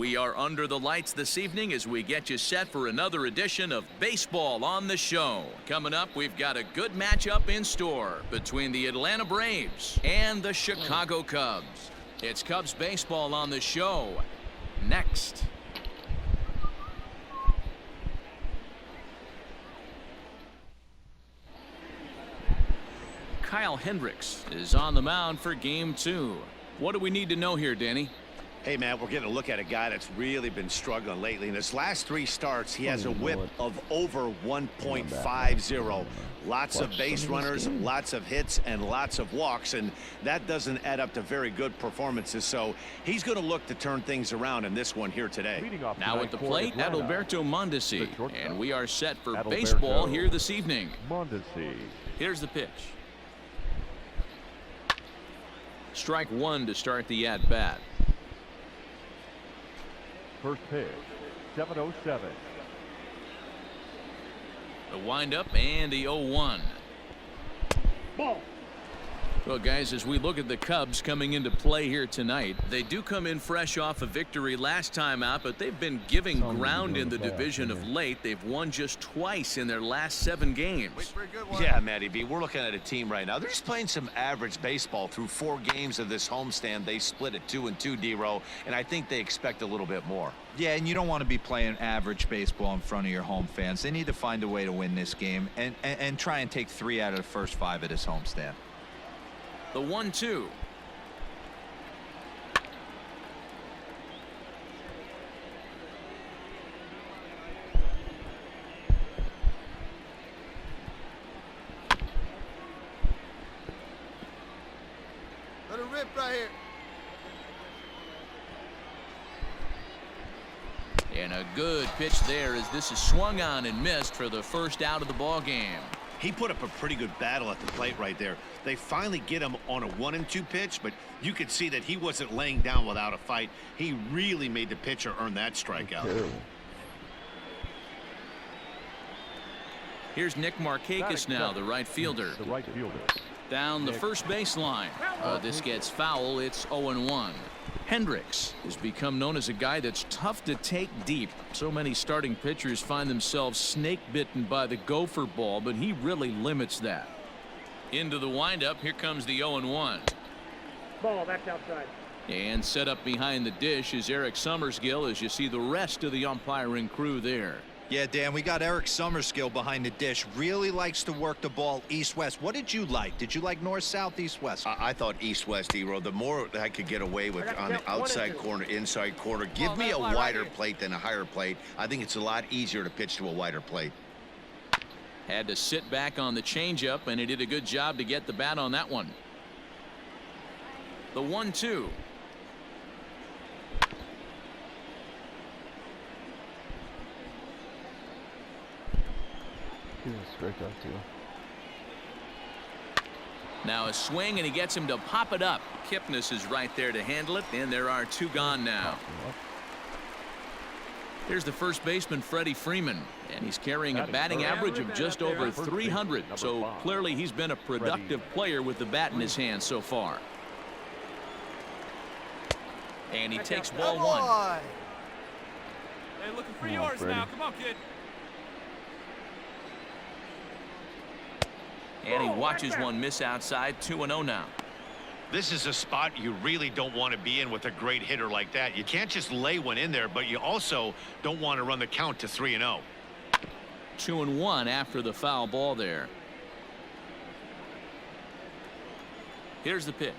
We are under the lights this evening as we get you set for another edition of Baseball on the Show. Coming up, we've got a good matchup in store between the Atlanta Braves and the Chicago Cubs. It's Cubs Baseball on the Show next. Kyle Hendricks is on the mound for Game 2. What do we need to know here, Danny? Hey, man, we're getting a look at a guy that's really been struggling lately. In his last 3 starts, he has a whip of over 1.50. Lots of base runners, lots of hits, and lots of walks, and that doesn't add up to very good performances. So he's going to look to turn things around in this one here today. Now at the plate, Adalberto Mondesi, and we are set for baseball here this evening. Here's the pitch. Strike 1 to start the at-bat. First pitch, 7:07. The windup and the 0-1. Ball. Well, guys, as we look at the Cubs coming into play here tonight, they do come in fresh off a victory last time out, but they've been giving ground in the division of late. They've won just twice in their last 7 games. Yeah, Matty B, we're looking at a team right now. They're just playing some average baseball through 4 games of this homestand. They split at 2-2, D-Row, and I think they expect a little bit more. Yeah, and you don't want to be playing average baseball in front of your home fans. They need to find a way to win this game and try and take 3 out of the first 5 of this homestand. The 1-2. Let it rip right here. And a good pitch there as this is swung on and missed for the first out of the ball game. He put up a pretty good battle at the plate right there. They finally get him on a 1-2 pitch, but you could see that he wasn't laying down without a fight. He really made the pitcher earn that strikeout. Here's Nick Markakis now, the right fielder. Down the first baseline. This gets foul. It's 0-1. Hendricks has become known as a guy that's tough to take deep. So many starting pitchers find themselves snake bitten by the gopher ball, but he really limits that. Into the windup. Here comes the 0-1. Ball back outside. And set up behind the dish is Eric Summersgill as you see the rest of the umpiring crew there. Yeah, Dan, we got Eric Summerskill behind the dish. Really likes to work the ball east-west. What did you like? Did you like north-south, east-west? I thought east-west, D-Row. The more I could get away with on the outside corner, inside corner, give me a wider plate than a higher plate. I think it's a lot easier to pitch to a wider plate. Had to sit back on the changeup, and he did a good job to get the bat on that one. The 1-2. Now a swing, and he gets him to pop it up. Kipnis is right there to handle it, and there are 2 gone now. Here's the first baseman, Freddie Freeman, and he's carrying a batting average of just over 300. So clearly he's been a productive player with the bat in his hand so far. And he takes ball 1. Hey, looking for yours now. Come on, kid. And he watches one miss outside. 2-0 now. This is a spot you really don't want to be in with a great hitter like that. You can't just lay one in there, but you also don't want to run the count to 3-0. 2-1 after the foul ball there. Here's the pitch.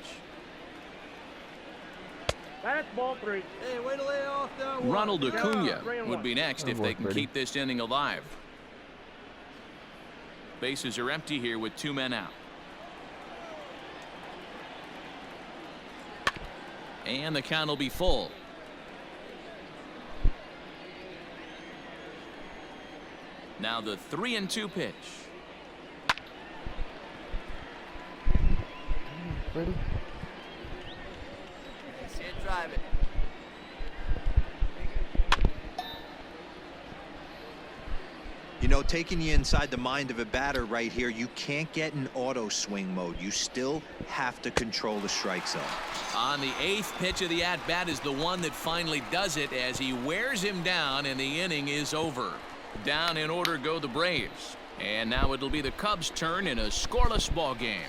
That's ball 3. Hey, way to lay it off down. Ronald Acuna would be next if they can keep this inning alive. Bases are empty here with 2 men out. And the count will be full. Now the 3-2 pitch. Ready? See it drive it. You know, taking you inside the mind of a batter right here, you can't get in auto swing mode. You still have to control the strike zone. On the 8th pitch of the at-bat is the one that finally does it as he wears him down, and the inning is over. Down in order go the Braves. And now it'll be the Cubs' turn in a scoreless ball game.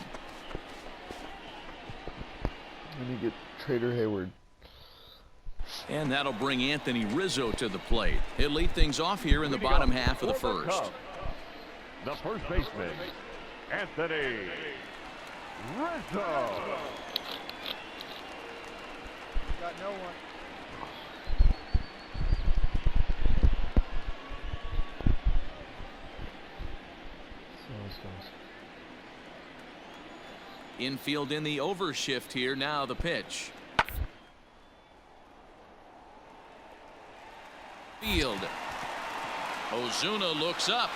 Let me get Trader Hayward. And that'll bring Anthony Rizzo to the plate. He'll lead things off here in the bottom half of the first. The first baseman, Anthony Rizzo. Got no one. Infield in the overshift here. Now the pitch. Field. Ozuna looks up.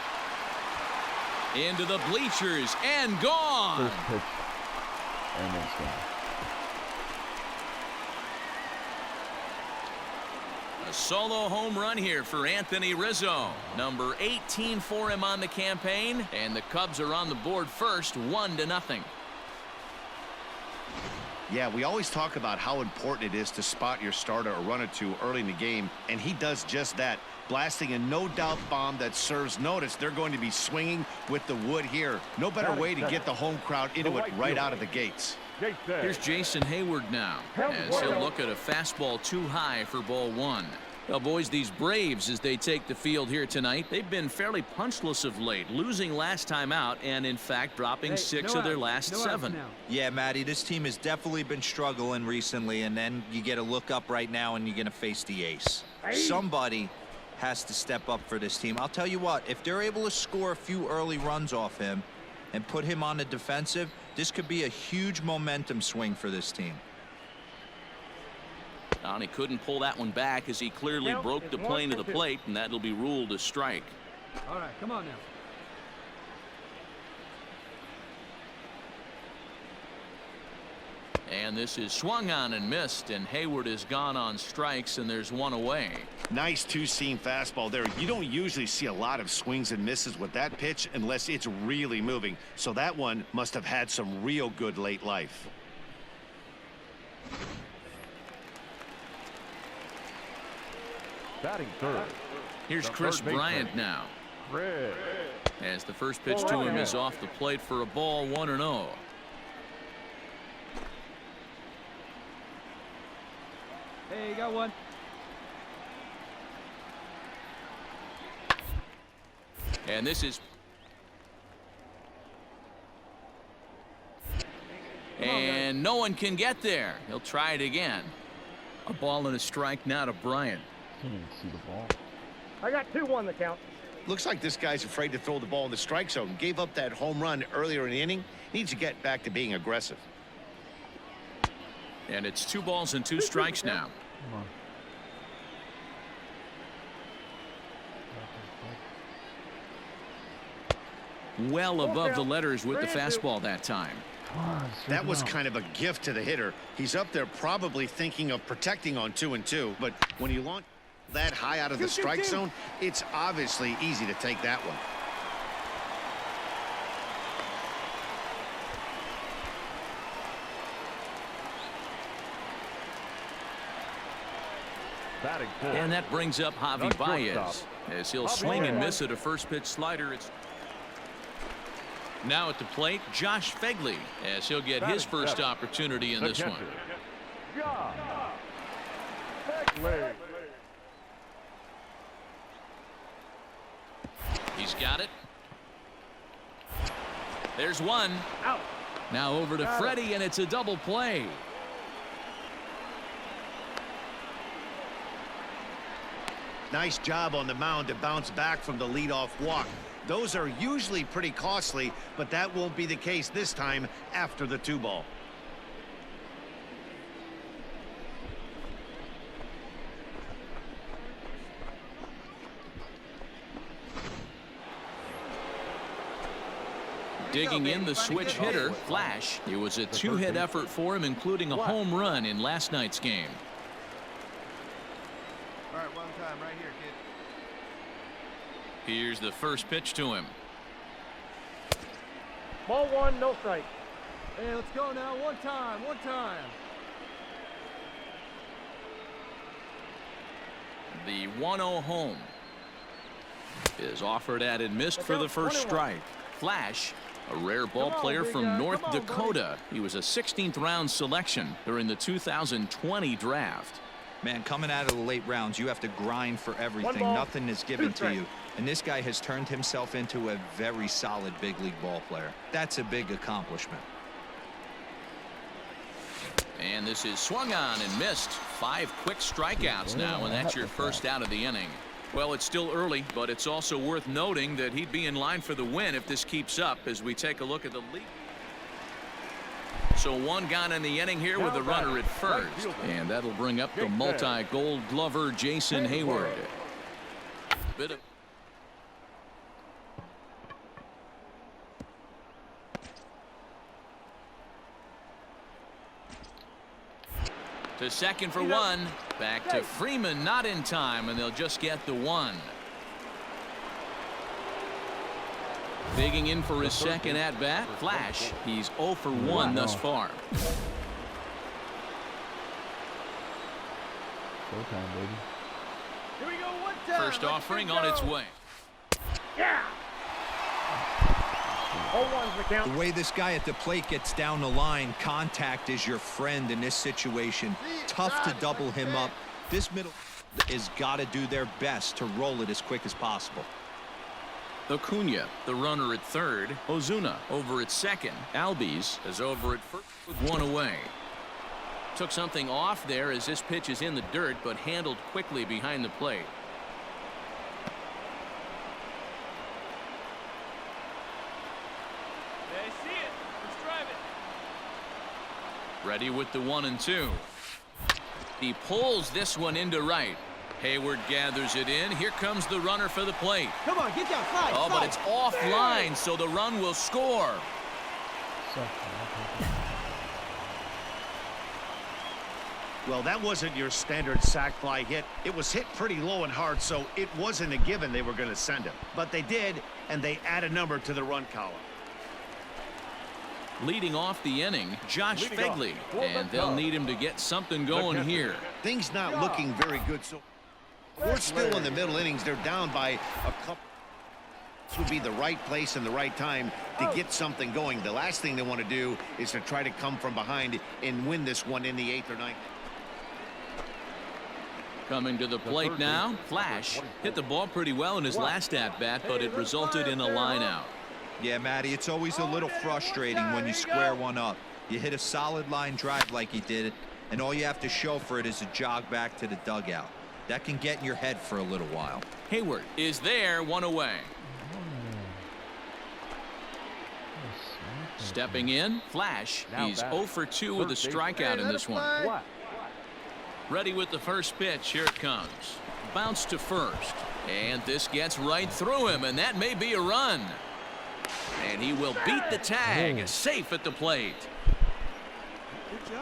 Into the bleachers and gone. First pitch. And it's gone. A solo home run here for Anthony Rizzo. Number 18 for him on the campaign. And the Cubs are on the board first, 1-0. Yeah, we always talk about how important it is to spot your starter or run or two early in the game, and he does just that, blasting a no-doubt bomb that serves notice. They're going to be swinging with the wood here. No better way to get the home crowd into it right out of the gates. Here's Jason Hayward now, as he'll look at a fastball too high for ball 1. Well, boys, these Braves, as they take the field here tonight, they've been fairly punchless of late, losing last time out and, in fact, dropping 6 of their last 7. Yeah, Matty, this team has definitely been struggling recently, and then you get a look up right now and you're going to face the ace. Somebody has to step up for this team. I'll tell you what, if they're able to score a few early runs off him and put him on the defensive, this could be a huge momentum swing for this team. And he couldn't pull that one back as he clearly broke the plane of the plate, and that'll be ruled a strike. All right, come on now. And this is swung on and missed, and Hayward is gone on strikes, and there's one away. Nice two-seam fastball there. You don't usually see a lot of swings and misses with that pitch unless it's really moving. So that one must have had some real good late life. Batting third. Here's Chris Bryant now. As the first pitch to him is off the plate for a ball, 1-0. Hey, you got one. And this is. And no one can get there. He'll try it again. A ball and a strike now to Bryant. Can't even see the ball. I got 2-1 the count. Looks like this guy's afraid to throw the ball in the strike zone. Gave up that home run earlier in the inning. Needs to get back to being aggressive. And it's 2 balls and 2 strikes now. Come on. Well above the letters with the fastball that time. That was kind of a gift to the hitter. He's up there probably thinking of protecting on 2-2, but when you launch that high out of the strike zone, it's obviously easy to take that one. And that brings up Javi Baez as he'll swing and miss at a first pitch slider. It's now at the plate, Josh Fegley, as he'll get his first opportunity in this one. He's got it. There's one. Out. Now over to Freddie, and it's a double play. Nice job on the mound to bounce back from the leadoff walk. Those are usually pretty costly, but that won't be the case this time after the 2-ball. Digging in the switch hitter, Flash. It was a 2-hit effort for him, including a home run in last night's game. All right, one time right here, kid. Here's the first pitch to him. Ball one, no strike. Hey, let's go now. One time, one time. The 1-0 home is offered at and missed for the first strike. Flash, a rare ball player from North Dakota. He was a 16th round selection during the 2020 draft. Man, coming out of the late rounds, you have to grind for everything. ball, Nothing is given to strikes. you. And this guy has turned himself into a very solid big league ball player. That's a big accomplishment. And this is swung on and missed. 5 quick strikeouts now, and that's your first out of the inning. Well, it's still early, but it's also worth noting that he'd be in line for the win if this keeps up as we take a look at the lead. So 1 gone in the inning here with the runner at first. And that'll bring up the multi-gold glover Jason Hayward. Bit of to second for 1. Back to Freeman, not in time, and they'll just get the 1. Digging in for his second at bat. Flash. He's 0 for 1 thus far. Showtime, baby. Here we go, one time. First offering on its way. Yeah. 0-1's the count. The way this guy at the plate gets down the line, contact is your friend in this situation. Tough to double him up. This middle has got to do their best to roll it as quick as possible. Acuna, the runner at third. Ozuna over at second. Albies is over at first with 1 away. Took something off there as this pitch is in the dirt, but handled quickly behind the plate. Hey, see it. Let's drive it. Ready with the 1 and 2. He pulls this one into right. Hayward gathers it in. Here comes the runner for the plate. Come on, get down. Slide, Oh, but it's offline, so the run will score. Well, that wasn't your standard sac fly hit. It was hit pretty low and hard, so it wasn't a given they were going to send him. But they did, and they add a number to the run column. Leading off the inning, Josh Fegley, and they'll need him to get something going here. Things not looking very good, so we're still in the middle innings. They're down by a couple. This would be the right place and the right time to get something going. The last thing they want to do is to try to come from behind and win this one in the 8th or 9th. Coming to the plate now, Flash hit the ball pretty well in his last at-bat, but it resulted in a line-out. Yeah, Matty, it's always a little frustrating when you square one up. You hit a solid line drive like he did, and all you have to show for it is a jog back to the dugout. That can get in your head for a little while. Hayward is there, 1 away. Stepping in, Flash. He's 0 for 2 with a strikeout in this one. Ready with the first pitch. Here it comes. Bounce to first. And this gets right through him, and that may be a run. And he will beat the tag. Safe at the plate.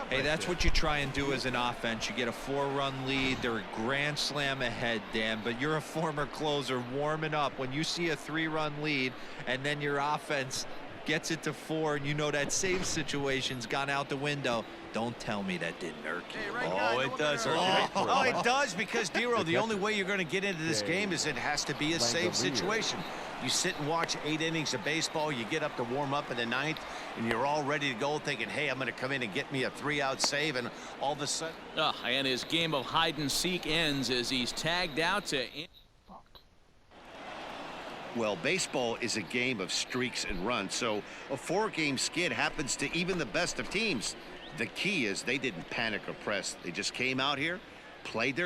Hey, that's what you try and do as an offense. You get a 4-run lead. They're a grand slam ahead, Dan, but you're a former closer warming up. When you see a 3-run lead and then your offense gets it to 4 and you know that save situation's gone out the window, don't tell me that didn't irk you. Oh, it does. Oh, it does, because, Dero, the only way you're going to get into this game is it has to be a safe situation. You sit and watch 8 innings of baseball, you get up to warm up in the 9th, and you're all ready to go thinking, hey, I'm going to come in and get me a 3-out save, and all of a sudden... And his game of hide-and-seek ends as he's tagged out to... Well, baseball is a game of streaks and runs, so a 4-game skid happens to even the best of teams. The key is they didn't panic or press. They just came out here, played their